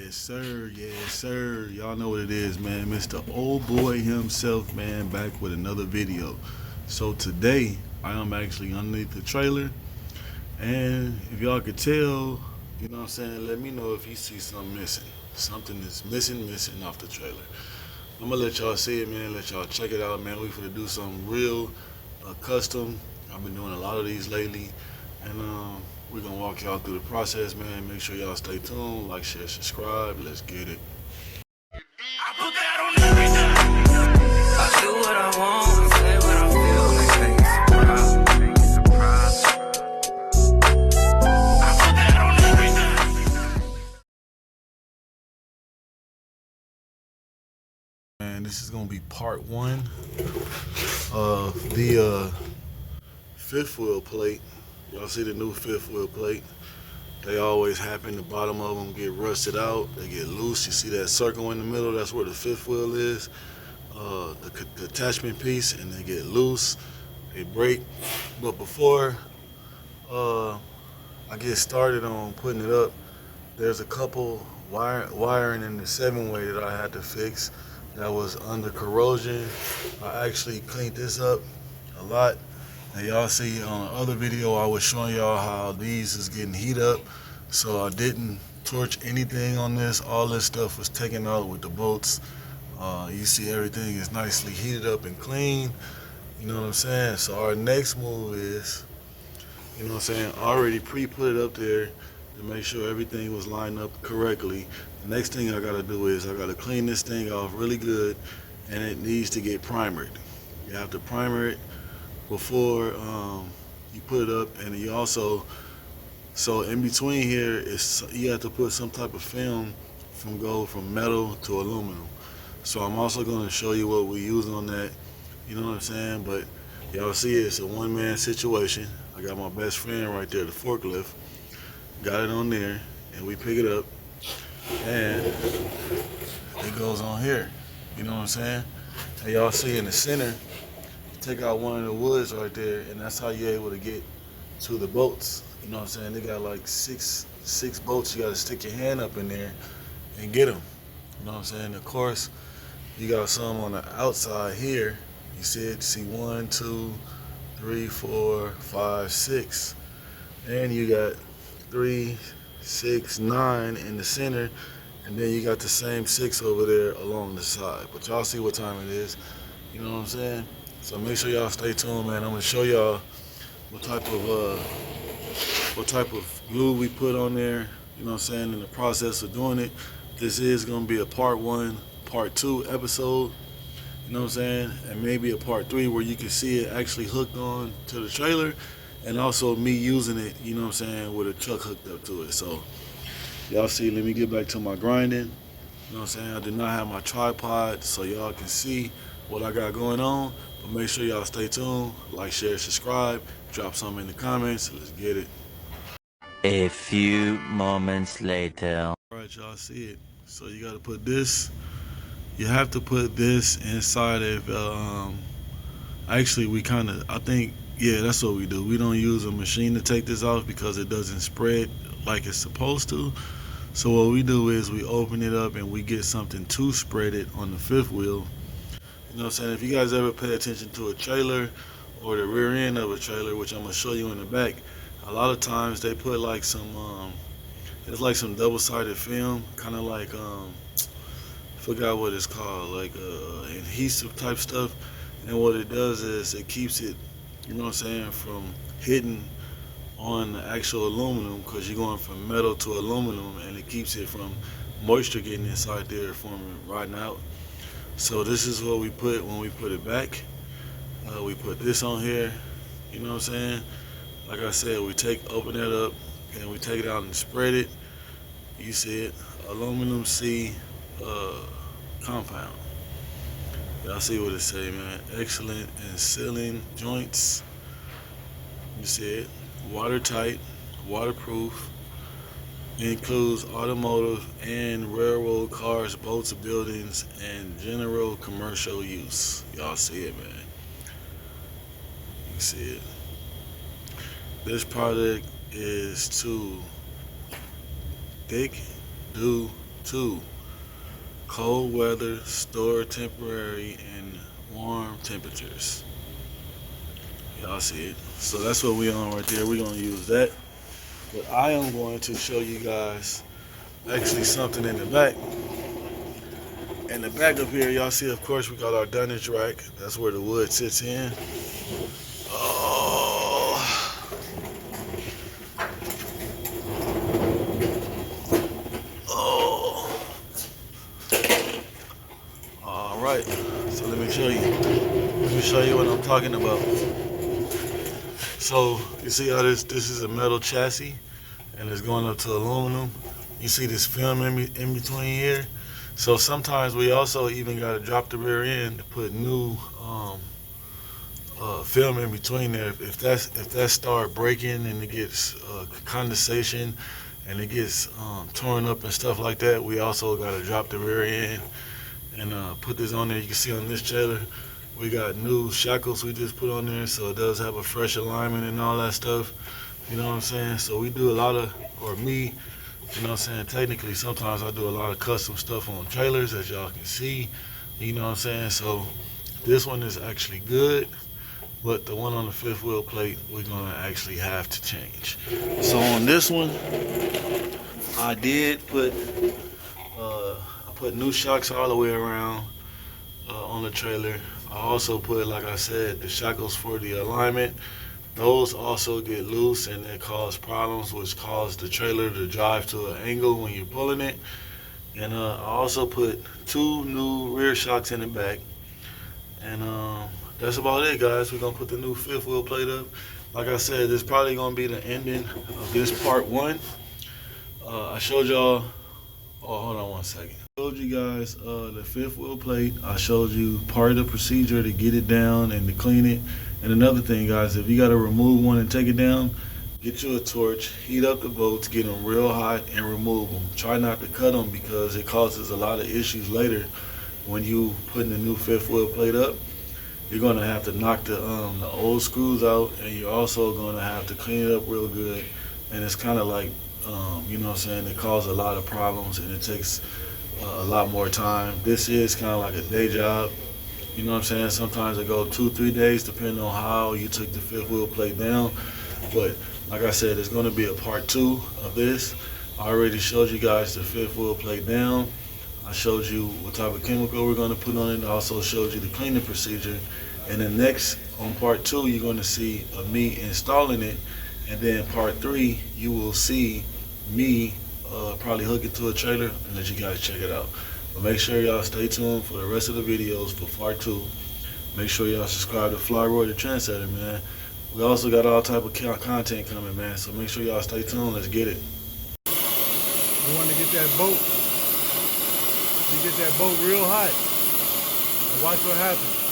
Yes, sir. Y'all know what it is, man. Mr. Old Boy himself, man, back with another video. So today, I am actually underneath the trailer, and if y'all could tell, you know what I'm saying, let me know if you see something missing. Something is missing off the trailer. I'm gonna let y'all see it, man. Let y'all check it out, man. We finna do something real custom. I've been doing a lot of these lately, and we're gonna walk y'all through the process, man. Make sure y'all stay tuned, like, share, subscribe. Let's get it. I put that on everything. I do what I want, say what I feel, they think it's a problem. I put that on everything. Man, this is gonna be part one of the fifth wheel plate. Y'all see the new fifth wheel plate? They always happen. The bottom of them get rusted out. They get loose. You see that circle in the middle? That's where the fifth wheel is. The attachment piece, and they get loose. They break. But before I get started on putting it up, there's a couple wiring in the 7-way that I had to fix that was under corrosion. I actually cleaned this up a lot. And y'all see on the other video I was showing y'all how these is getting heat up. So I didn't torch anything on this. All this stuff was taken out with the bolts. You see everything is nicely heated up and clean. You know what I'm saying? So our next move is, you know what I'm saying, I already pre-put it up there to make sure everything was lined up correctly. The next thing I gotta do is I gotta clean this thing off really good, and it needs to get primered. You have to primer it before you put it up, and you also, so in between here is you have to put some type of film from metal to aluminum. So I'm also gonna show you what we use on that. You know what I'm saying? But y'all see it's a one-man situation. I got my best friend right there, the forklift. Got it on there, and we pick it up, and it goes on here. You know what I'm saying? And y'all see in the center, take out one of the woods right there, and that's how you're able to get to the bolts. You know what I'm saying? They got like six bolts. You got to stick your hand up in there and get them. You know what I'm saying? Of course, you got some on the outside here. You see it? See 1, 2, 3, 4, 5, 6, and you got 3, 6, 9 in the center, and then you got the same 6 over there along the side. But y'all see what time it is. You know what I'm saying? So make sure y'all stay tuned, man. I'm gonna show y'all what type of glue we put on there. You know what I'm saying? In the process of doing it, this is gonna be a part 1, part 2 episode. You know what I'm saying? And maybe a part 3 where you can see it actually hooked on to the trailer, and also me using it, you know what I'm saying, with a truck hooked up to it. So y'all see, let me get back to my grinding. You know what I'm saying? I did not have my tripod so y'all can see what I got going on. But make sure y'all stay tuned, like, share, subscribe, drop something in the comments. Let's get it. A few moments later. All right, y'all see it. So you gotta put this, you have to put this inside of, actually I think, yeah, that's what we do. We don't use a machine to take this off because it doesn't spread like it's supposed to. So what we do is we open it up and we get something to spread it on the fifth wheel. You know what I'm saying? If you guys ever pay attention to a trailer or the rear end of a trailer, which I'm gonna show you in the back, a lot of times they put like some, it's like some double-sided film, kind of like, forgot what it's called, like adhesive type stuff. And what it does is it keeps it, you know what I'm saying, from hitting on the actual aluminum, because you're going from metal to aluminum, and it keeps it from moisture getting inside there from rotting out. So this is what we put when we put it back. We put this on here, you know what I'm saying? Like I said, we open that up, and we take it out and spread it. You see it, aluminum C compound. Y'all see what it say, man? Excellent in sealing joints. You see it, watertight, waterproof. Includes automotive and railroad cars, boats, buildings, and general commercial use. Y'all see it, man. You see it. This product is too thick due 2. Cold weather, store temporary and warm temperatures. Y'all see it. So that's what we on right there. We're gonna use that. But I am going to show you guys actually something in the back. In the back of here, y'all see, of course, we got our dunnage rack. That's where the wood sits in. Oh. Oh. All right. So let me show you. Let me show you what I'm talking about. So you see how this is a metal chassis and it's going up to aluminum. You see this film in between here. So sometimes we also even got to drop the rear end to put new film in between there. If that start breaking and it gets condensation and it gets torn up and stuff like that, we also got to drop the rear end and put this on there. You can see on this trailer we got new shackles we just put on there, so it does have a fresh alignment and all that stuff. You know what I'm saying? So we do a lot of, or me, you know what I'm saying, technically sometimes I do a lot of custom stuff on trailers, as y'all can see. You know what I'm saying? So this one is actually good, but the one on the 5th wheel plate we're gonna actually have to change. So on this one, I did put I put new shocks all the way around on the trailer. I also put, like I said, the shackles for the alignment. Those also get loose and they cause problems, which cause the trailer to drive to an angle when you're pulling it. And I also put 2 new rear shocks in the back. And that's about it, guys. We're gonna put the new 5th wheel plate up. Like I said, this is probably gonna be the ending of this part 1. I showed y'all, oh, hold on one second. I showed you guys the 5th wheel plate. I showed you part of the procedure to get it down and to clean it. And another thing, guys, if you gotta remove one and take it down, get you a torch, heat up the bolts, get them real hot and remove them. Try not to cut them because it causes a lot of issues later when you putting the new 5th wheel plate up. You're gonna have to knock the old screws out, and you're also gonna have to clean it up real good. And it's kind of like, you know what I'm saying, it causes a lot of problems and it takes a lot more time. This is kind of like a day job. You know what I'm saying? Sometimes it go 2-3 days depending on how you took the 5th wheel plate down. But like I said, it's gonna be a part 2 of this. I already showed you guys the 5th wheel plate down. I showed you what type of chemical we're gonna put on it. I also showed you the cleaning procedure. And then next, on part 2, you're gonna see me installing it. And then part 3, you will see me probably hook it to a trailer and let you guys check it out. But make sure y'all stay tuned for the rest of the videos for part 2. Make sure y'all subscribe to Flyroy the Trendsetter, man. We also got all type of content coming, man. So make sure y'all stay tuned. Let's get it. We want to get that boat. You get that boat real hot. And watch what happens.